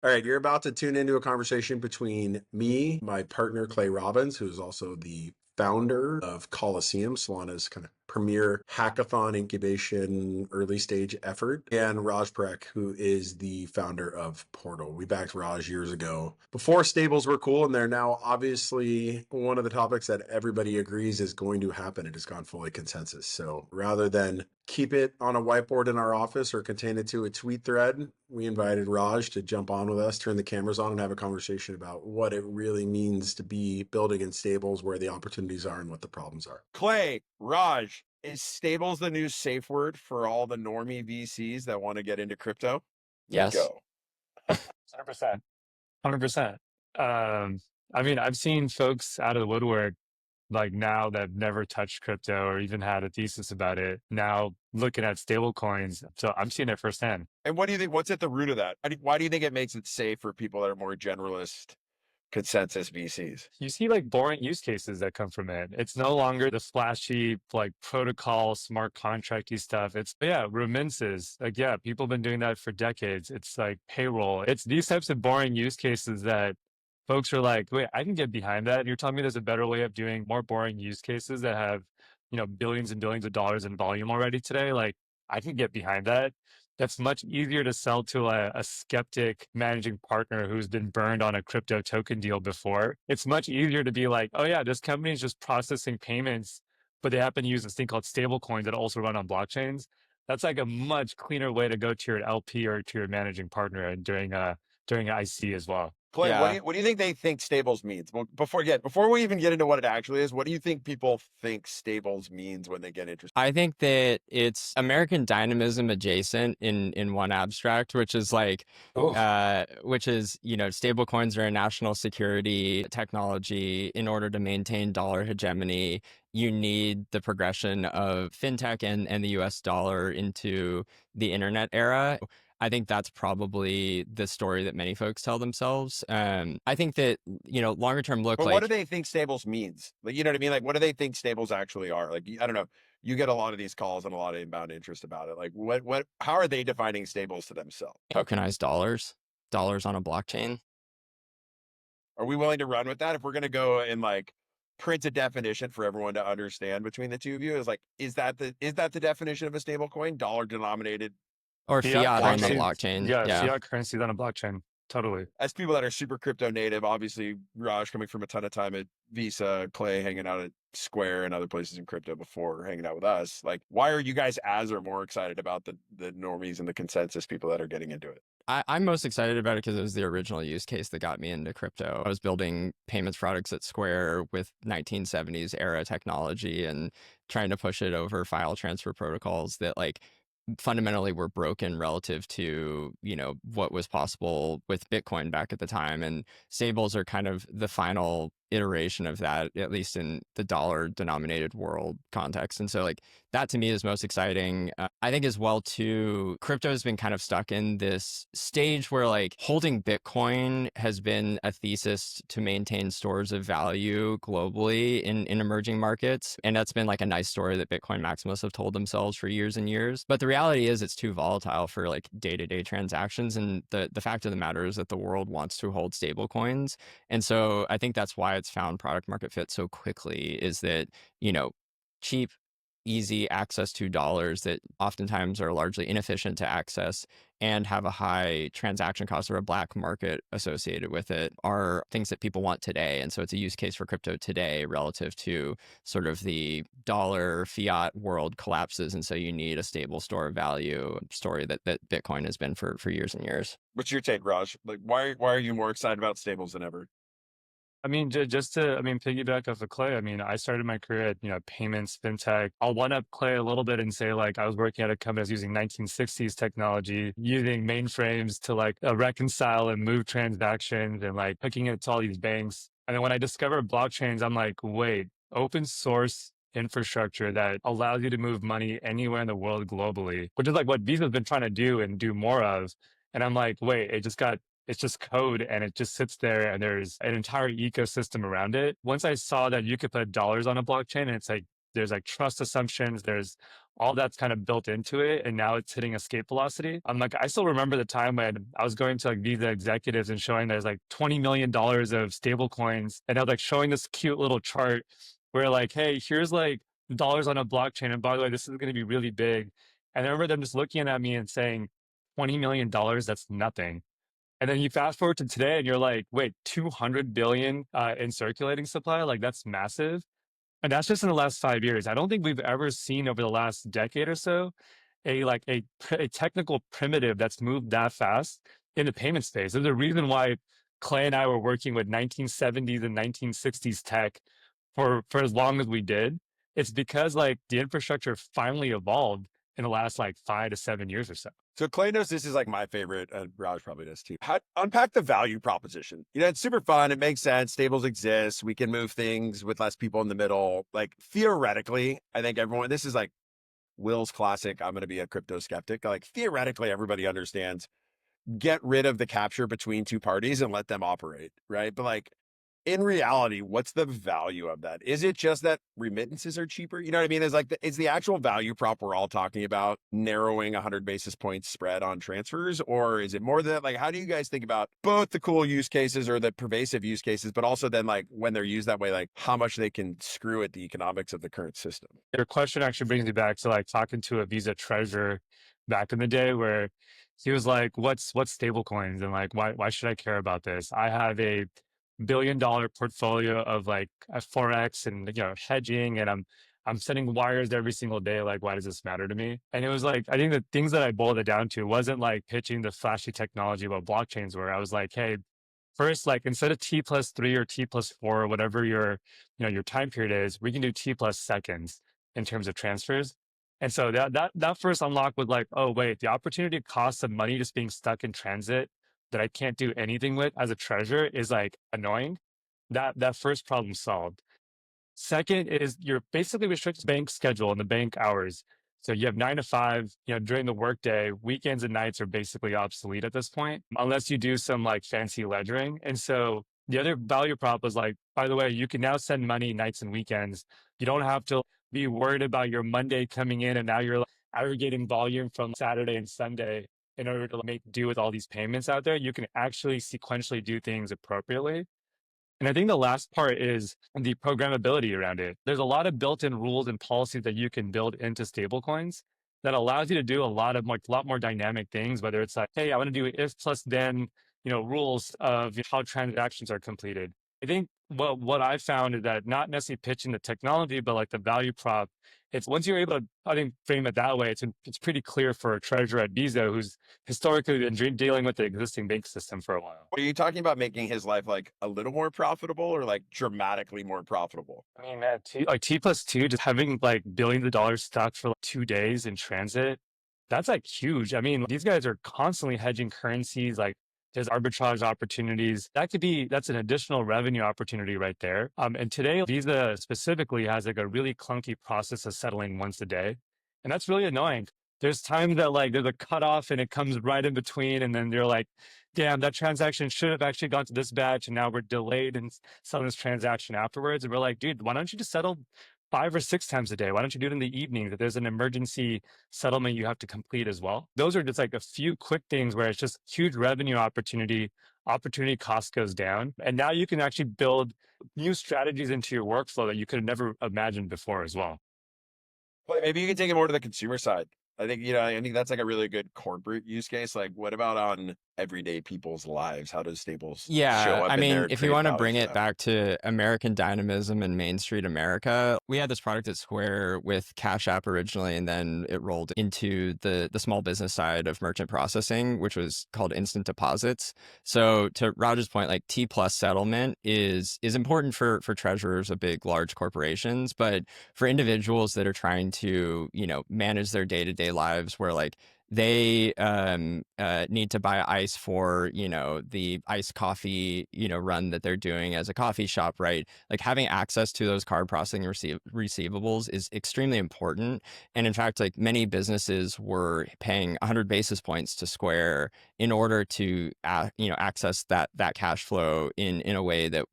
All right, you're about to tune into a conversation between me, my partner, Clay Robbins, who is also the founder of Coliseum, Solana's kind of premier hackathon incubation early stage effort, and Raj Parekh, who is the founder of Portal. We backed Raj years ago before stables were cool, and they're now obviously one of the topics that everybody agrees is going to happen. It has gone fully consensus. So rather than keep it on a whiteboard in our office or contain it to a tweet thread, we invited Raj to jump on with us, turn the cameras on, and have a conversation about what it really means to be building in stables, where the opportunities are and what the problems are. Clay, Raj, is stables the new safe word for all the normie VCs that want to get into crypto? Yes. Go. 100%. 100%. I mean, I've seen folks out of the woodwork like now that have never touched crypto or even had a thesis about it, now looking at stable coins. So I'm seeing it firsthand. And what do you think? What's at the root of that? Why do you think it makes it safe for people that are more generalist consensus VCs? You see like boring use cases that come from it. It's no longer the flashy like protocol, smart contracty stuff. It's remittances. Like, yeah, people have been doing that for decades. It's like payroll. It's these types of boring use cases that folks are like, wait, I can get behind that. You're telling me there's a better way of doing more boring use cases that have, billions and billions of dollars in volume already today. Like, I can get behind that. That's much easier to sell to a skeptic managing partner who's been burned on a crypto token deal before. It's much easier to be like, oh yeah, this company is just processing payments, but they happen to use this thing called stablecoins that also run on blockchains. That's like a much cleaner way to go to your LP or to your managing partner and during IC as well. Clay, Yeah. what do you think they think stables means? Well, before we even get into what it actually is, what do you think people think stables means when they get interested? I think that it's American dynamism adjacent in one abstract, which is like, stable coins are a national security technology. In order to maintain dollar hegemony, you need the progression of fintech and the US dollar into the internet era. I think that's probably the story that many folks tell themselves. I think that, longer term look, But like, what do they think stables means? Like, you know what I mean? Like, what do they think stables actually are? Like, I don't know. You get a lot of these calls and a lot of inbound interest about it. Like, how are they defining stables to themselves? tokenized dollars on a blockchain. Are we willing to run with that? If we're going to go and like print a definition for everyone to understand between the two of you, is that the definition of a stable coin? Dollar denominated? Or fiat on the currencies. blockchain. Yeah, fiat currencies on a blockchain. Totally. As people that are super crypto native, obviously Raj coming from a ton of time at Visa, Clay hanging out at Square and other places in crypto before hanging out with us. Like, why are you guys or more excited about the normies and the consensus people that are getting into it? I'm most excited about it because it was the original use case that got me into crypto. I was building payments products at Square with 1970s era technology and trying to push it over file transfer protocols that like fundamentally were broken relative to, what was possible with Bitcoin back at the time. And stables are kind of the final iteration of that, at least in the dollar denominated world context. And so like that to me is most exciting. I think as well too, crypto has been kind of stuck in this stage where like holding Bitcoin has been a thesis to maintain stores of value globally in emerging markets. And that's been like a nice story that Bitcoin maximalists have told themselves for years and years. But the reality is it's too volatile for like day-to-day transactions. And the fact of the matter is that the world wants to hold stable coins. And so I think that's why it's found product market fit so quickly, is that, cheap, easy access to dollars that oftentimes are largely inefficient to access and have a high transaction cost or a black market associated with it are things that people want today. And so it's a use case for crypto today relative to sort of the dollar fiat world collapses. And so you need a stable store of value story that Bitcoin has been for years and years. What's your take, Raj? Like, why are you more excited about stables than ever? I mean, just to, piggyback off of Clay, I started my career at, payments, fintech. I'll one up Clay a little bit and say, like, I was working at a company that was using 1960s technology, using mainframes to like reconcile and move transactions and like hooking it to all these banks. And then when I discovered blockchains, I'm like, wait, open source infrastructure that allows you to move money anywhere in the world globally, which is like what Visa's been trying to do and do more of. And I'm like, wait, it's just code and it just sits there and there's an entire ecosystem around it. Once I saw that you could put dollars on a blockchain and it's like There's like trust assumptions. There's all that's kind of built into it. And now it's hitting escape velocity. I'm like, I still remember the time when I was going to like Visa executives and showing there's like $20 million of stable coins. And I was like showing this cute little chart where like, hey, here's like dollars on a blockchain. And by the way, this is going to be really big. And I remember them just looking at me and saying, $20 million, that's nothing. And then you fast forward to today and you're like, wait, 200 billion in circulating supply? Like that's massive. And that's just in the last 5 years. I don't think we've ever seen over the last decade or so a technical primitive that's moved that fast in the payment space. There's a reason why Clay and I were working with 1970s and 1960s tech for as long as we did. It's because like the infrastructure finally evolved in the last like 5 to 7 years or so. So Clay knows this is like my favorite, and Raj probably does too. Unpack the value proposition. You know, it's super fun. It makes sense. Stables exist. We can move things with less people in the middle. Like theoretically, I think everyone, this is like Will's classic, I'm going to be a crypto skeptic. Like theoretically, everybody understands, get rid of the capture between two parties and let them operate, right? But like, in reality, what's the value of that? Is it just that remittances are cheaper? You know what I mean? Is the actual value prop we're all talking about narrowing 100 basis points spread on transfers? Or is it more than that? Like, how do you guys think about both the cool use cases or the pervasive use cases, but also then like when they're used that way, like how much they can screw at the economics of the current system? Your question actually brings me back to like talking to a Visa treasurer back in the day where he was like, what's stablecoins? And like, why should I care about this? I have a $1 billion portfolio of like Forex and, you know, hedging, and I'm sending wires every single day. Like, why does this matter to me? And it was like, I think the things that I boiled it down to wasn't like pitching the flashy technology about blockchains, where I was like, hey, first, like instead of T+3 or T+4, or whatever your, you know, your time period is, we can do T+seconds in terms of transfers. And so that first unlock was like, oh wait, the opportunity cost of money just being stuck in transit that I can't do anything with as a treasurer is like annoying. That first problem solved. Second is you're basically restricted bank schedule and the bank hours. So you have 9 to 5, you know, during the workday. Weekends and nights are basically obsolete at this point, unless you do some like fancy ledgering. And so the other value prop was like, by the way, you can now send money nights and weekends. You don't have to be worried about your Monday coming in and now you're like aggregating volume from Saturday and Sunday in order to make do with all these payments out there. You can actually sequentially do things appropriately. And I think the last part is the programmability around it. There's a lot of built-in rules and policies that you can build into stablecoins that allows you to do a lot more dynamic things, whether it's like, hey, I want to do if plus then, you know, rules of how transactions are completed. I think what I found is that not necessarily pitching the technology, but like the value prop, it's once you're able to, I think, frame it that way, it's pretty clear for a treasurer at Visa who's historically been dealing with the existing bank system for a while. Are you talking about making his life like a little more profitable or like dramatically more profitable? I mean, man, T+2, just having like billions of dollars stuck for like 2 days in transit, that's like huge. I mean, these guys are constantly hedging currencies, like there's arbitrage opportunities. That's an additional revenue opportunity right there. And today, Visa specifically has like a really clunky process of settling once a day. And that's really annoying. There's times that like there's a cutoff and it comes right in between. And then they're like, damn, that transaction should have actually gone to this batch. And now we're delayed in selling this transaction afterwards. And we're like, dude, why don't you just settle 5 or 6 times a day? Why don't you do it in the evenings if there's an emergency settlement you have to complete as well? Those are just like a few quick things where it's just huge revenue opportunity cost goes down. And now you can actually build new strategies into your workflow that you could have never imagined before as well. Well, maybe you can take it more to the consumer side. I think that's like a really good corporate use case. Like, what about on everyday people's lives? How does Stables show up I in there mean, and if you create want to value bring for it them? back to American dynamism and Main Street America, we had this product at Square with Cash App originally, and then it rolled into the small business side of merchant processing, which was called instant deposits. So to Raj's point, like T plus settlement is important for treasurers of big, large corporations, but for individuals that are trying to, you know, manage their day-to-day lives where like they need to buy ice for, you know, the iced coffee, you know, run that they're doing as a coffee shop, right? Like having access to those card processing receivables is extremely important. And in fact, like many businesses were paying 100 basis points to Square in order to, you know, access that cash flow in a way that,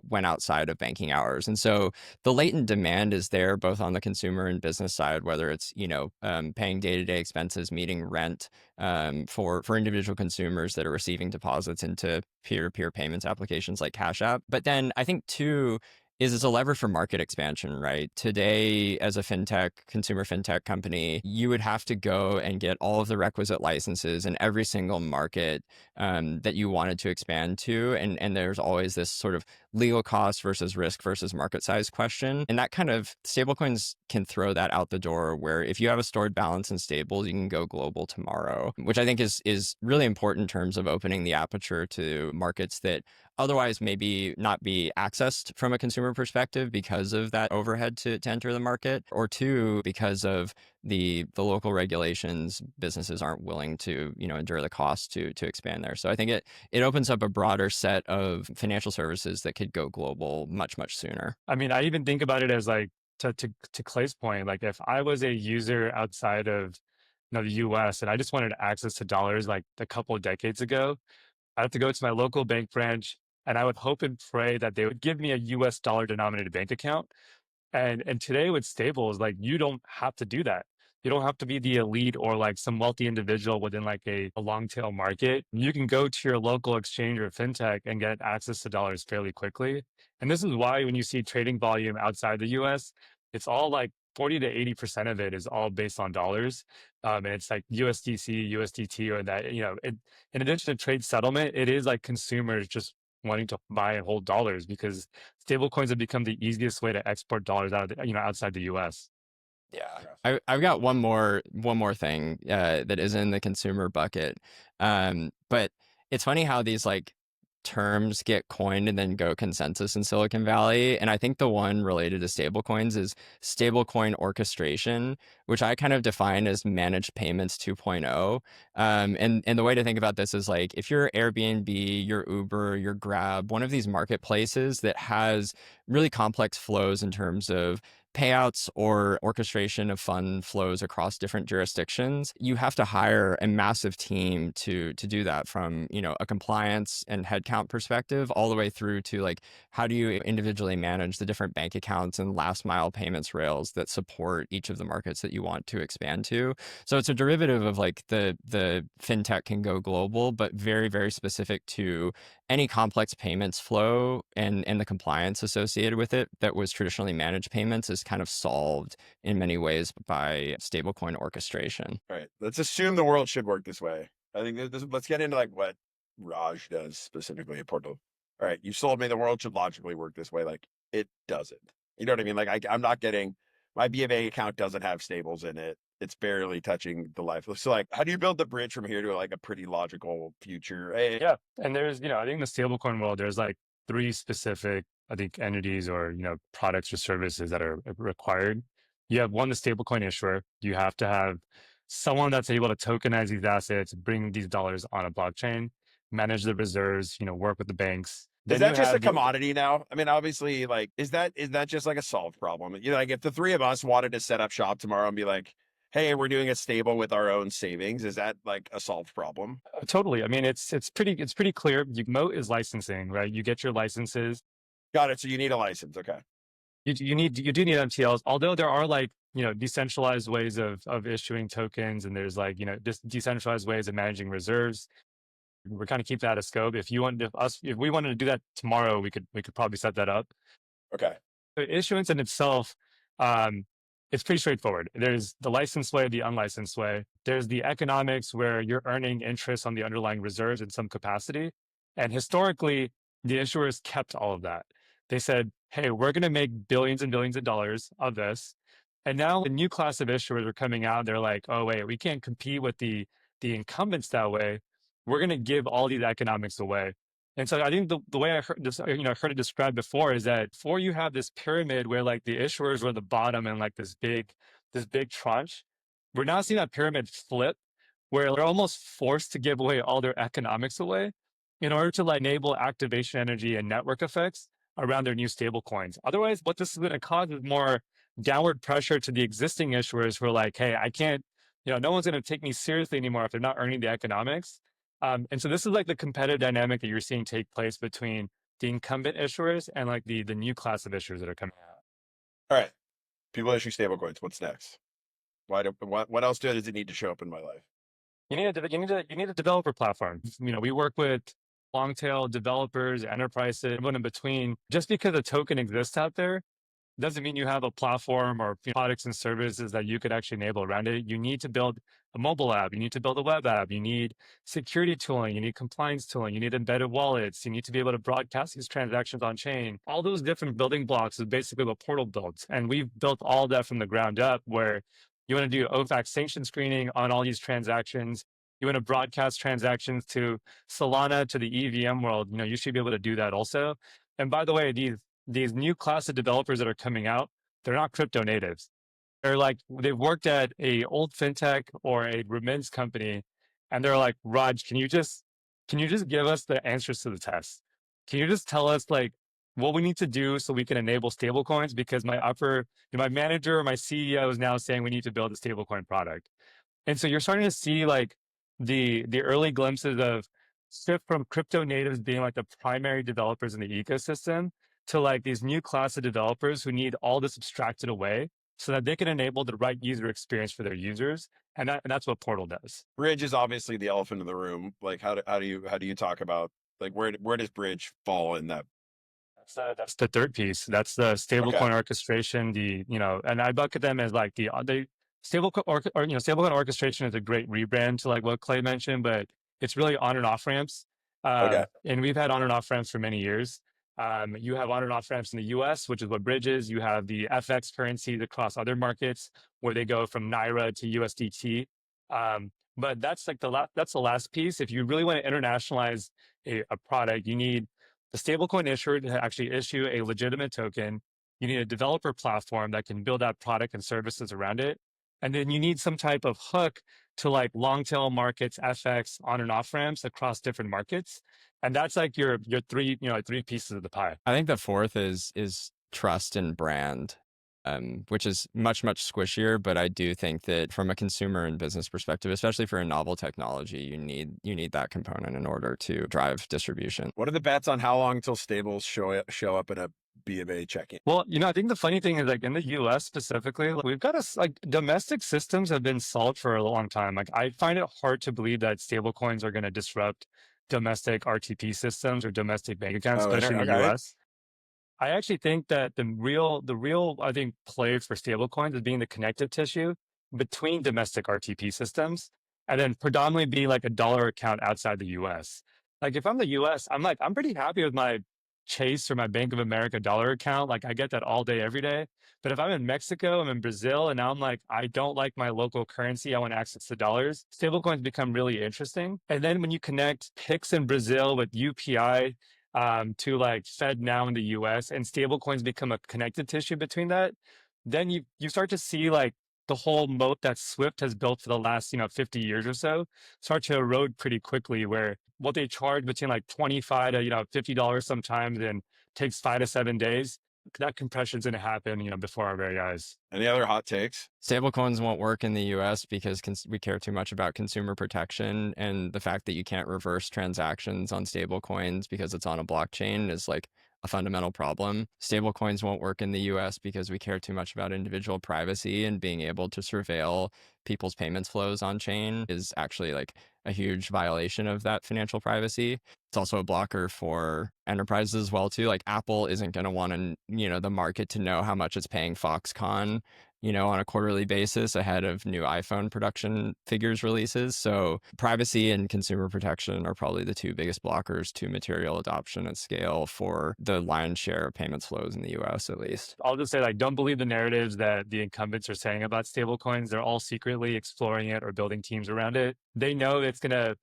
went outside of banking hours. And so the latent demand is there both on the consumer and business side, whether it's, paying day-to-day expenses, meeting rent, for individual consumers that are receiving deposits into peer-to-peer payments applications like Cash App. But then I think too, is it's a lever for market expansion, right? Today, as a consumer fintech company, you would have to go and get all of the requisite licenses in every single market that you wanted to expand to. And there's always this sort of legal cost versus risk versus market size question. And that kind of stablecoins can throw that out the door, where if you have a stored balance in stables, you can go global tomorrow, which I think is really important in terms of opening the aperture to markets that otherwise maybe not be accessed from a consumer perspective because of that overhead to enter the market, or two, because of the local regulations. Businesses aren't willing to, endure the cost to expand there. So I think it opens up a broader set of financial services that could go global much, much sooner. I mean, I even think about it as like, to Clay's point, like if I was a user outside of the US and I just wanted access to dollars like a couple of decades ago, I have to go to my local bank branch and I would hope and pray that they would give me a US dollar denominated bank account. And today with stables, like you don't have to do that. You don't have to be the elite or like some wealthy individual within like a long tail market. You can go to your local exchange or fintech and get access to dollars fairly quickly. And this is why when you see trading volume outside the US, it's all like 40 to 80% of it is all based on dollars. And it's like USDC, USDT, or that, in addition to trade settlement, it is like consumers just wanting to buy and hold dollars because stable coins have become the easiest way to export dollars out of outside the US. Yeah, I've got one more thing that is in the consumer bucket, but it's funny how these like terms get coined and then go consensus in Silicon Valley. And I think the one related to stablecoins is stablecoin orchestration, which I kind of define as managed payments 2.0. And the way to think about this is like if you're Airbnb, your Uber, your Grab, one of these marketplaces that has really complex flows in terms of payouts or orchestration of fund flows across different jurisdictions, you have to hire a massive team to do that, from a compliance and headcount perspective all the way through to like how do you individually manage the different bank accounts and last mile payments rails that support each of the markets that you want to expand to. So it's a derivative of like the fintech can go global, but very, very specific to any complex payments flow and the compliance associated with it that was traditionally managed payments is kind of solved in many ways by stablecoin orchestration. All right. Let's assume the world should work this way. I think let's get into like what Raj does specifically at Portal. All right. You sold me the world should logically work this way. Like it doesn't. You know what I mean? Like I'm not getting, my B of A account doesn't have stables in it. It's barely touching the life. So like, how do you build the bridge from here to like a pretty logical future? Yeah. And there's, I think in the stablecoin world, there's like 3 specific, I think, entities or, products or services that are required. You have one, the stablecoin issuer. You have to have someone that's able to tokenize these assets, bring these dollars on a blockchain, manage the reserves, work with the banks. Is that just a commodity now? I mean, obviously, like, is that just like a solved problem? Like if the 3 of us wanted to set up shop tomorrow and be like, hey, we're doing a stable with our own savings, is that like a solved problem? Totally. I mean, it's pretty clear. Moat is licensing, right? You get your licenses. Got it. So you need a license. Okay. You do need MTLs, although there are like, decentralized ways of issuing tokens, and there's like, decentralized ways of managing reserves. We're kind of keep that a scope. If we wanted to do that tomorrow, we could probably set that up. Okay. The issuance in itself, it's pretty straightforward. There's the licensed way, the unlicensed way. There's the economics where you're earning interest on the underlying reserves in some capacity. And historically, the issuers kept all of that. They said, hey, we're going to make billions and billions of dollars of this. And now a new class of issuers are coming out. They're like, oh, wait, we can't compete with the incumbents that way. We're going to give all these economics away. And so I think the way I heard this, heard it described before is that before you have this pyramid where like the issuers were the bottom and like this big tranche, we're now seeing that pyramid flip where they're almost forced to give away all their economics away in order to like enable activation energy and network effects around their new stable coins. Otherwise, what this is going to cause is more downward pressure to the existing issuers who are like, hey, I can't, no one's going to take me seriously anymore if they're not earning the economics. And so this is like the competitive dynamic that you're seeing take place between the incumbent issuers and like the new class of issuers that are coming out. All right. People issue stablecoins. What's next? What else does it need to show up in my life? You need a developer platform. We work with long tail developers, enterprises, everyone in between. Just because a token exists out there doesn't mean you have a platform or products and services that you could actually enable around it. You need to build a mobile app. You need to build a web app. You need security tooling. You need compliance tooling. You need embedded wallets. You need to be able to broadcast these transactions on chain. All those different building blocks is basically what Portal builds. And we've built all that from the ground up, where you want to do OFAC sanction screening on all these transactions. You want to broadcast transactions to Solana, to the EVM world. You should be able to do that also. And by the way, these new class of developers that are coming out, they're not crypto natives. They're like, they've worked at a old fintech or a remittance company, and they're like, Raj, can you just give us the answers to the test? Can you just tell us like what we need to do so we can enable stablecoins? Because my manager or my CEO is now saying we need to build a stablecoin product. And so you're starting to see like the early glimpses of shift from crypto natives being like the primary developers in the ecosystem to like these new class of developers who need all this abstracted away so that they can enable the right user experience for their users. And that's what Portal does. Bridge is obviously the elephant in the room. Like how do you talk about like where does Bridge fall in that? That's the third piece. That's the stablecoin orchestration. And I bucket them as like stablecoin orchestration is a great rebrand to like what Clay mentioned, but it's really on and off ramps. And we've had on and off ramps for many years. You have on and off ramps in the US, which is what Bridge is. You have the FX currencies across other markets where they go from Naira to USDT. But that's like that's the last piece. If you really want to internationalize a product, you need the stablecoin issuer to actually issue a legitimate token. You need a developer platform that can build out product and services around it. And then you need some type of hook to like long tail markets, FX, on and off ramps across different markets. And that's like your three pieces of the pie. I think the fourth is trust and brand, which is much squishier. But I do think that from a consumer and business perspective, especially for a novel technology, you need that component in order to drive distribution. What are the bets on how long till stables show up in a BMA checking? Well, I think the funny thing is like in the US specifically, we've got like domestic systems have been solved for a long time. Like I find it hard to believe that stablecoins are going to disrupt domestic RTP systems or domestic bank accounts, especially in the US. I actually think that the real I think play for stablecoins is being the connective tissue between domestic RTP systems and then predominantly be like a dollar account outside the US. Like if I'm the US, I'm pretty happy with my Chase or my Bank of America dollar account. Like I get that all day, every day. But if I'm in Mexico, I'm in Brazil, and now I'm like, I don't like my local currency. I want access to dollars. Stablecoins become really interesting. And then when you connect PIX in Brazil with UPI to like Fed now in the US and stablecoins become a connected tissue between that, then you start to see like the whole moat that Swift has built for the last 50 years or so start to erode pretty quickly, where what they charge between like $25 to $50 sometimes and takes 5 to 7 days, that compression is going to happen before our very eyes. Any other hot takes? Stablecoins won't work in the US because we care too much about consumer protection, and the fact that you can't reverse transactions on stablecoins because it's on a blockchain is like a fundamental problem. Stablecoins won't work in the US because we care too much about individual privacy, and being able to surveil people's payments flows on chain is actually like a huge violation of that financial privacy. It's also a blocker for enterprises as well too. Like Apple isn't going to want the market to know how much it's paying Foxconn, on a quarterly basis ahead of new iPhone production figures releases. So privacy and consumer protection are probably the two biggest blockers to material adoption at scale for the lion's share of payments flows in the US, at least. I'll just say, like, don't believe the narratives that the incumbents are saying about stablecoins. They're all secretly exploring it or building teams around it. They know it's gonna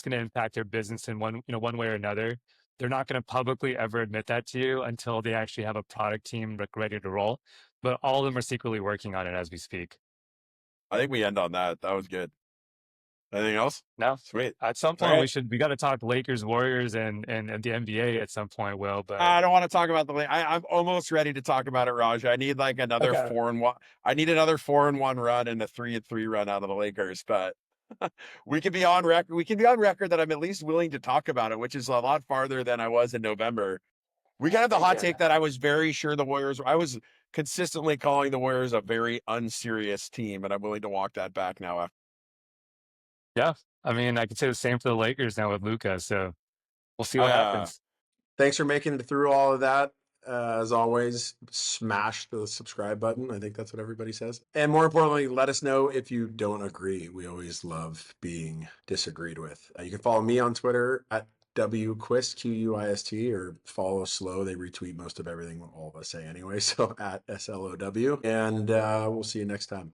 impact their business in one way or another. They're not going to publicly ever admit that to you until they actually have a product team ready to roll. But all of them are secretly working on it as we speak. I think we end on that. That was good. Anything else? No. Sweet. At some point, we got to talk Lakers, Warriors, and the NBA at some point, Will. But I don't want to talk about I'm almost ready to talk about it, Raj. I need like another 4-1. I need another 4-1 run and a 3-3 run out of the Lakers, but we can be on record. We can be on record that I'm at least willing to talk about it, which is a lot farther than I was in November. We can have the hot take that I was very sure the Warriors. I was consistently calling the Warriors a very unserious team, and I'm willing to walk that back now. Yeah. I mean, I could say the same for the Lakers now with Luka. So we'll see what happens. Thanks for making it through all of that. As always, smash the subscribe button. I think that's what everybody says. And more importantly, let us know if you don't agree. We always love being disagreed with. You can follow me on Twitter at WQuist, Quist, or follow Slow. They retweet most of everything all of us say anyway. So at SLOW. And we'll see you next time.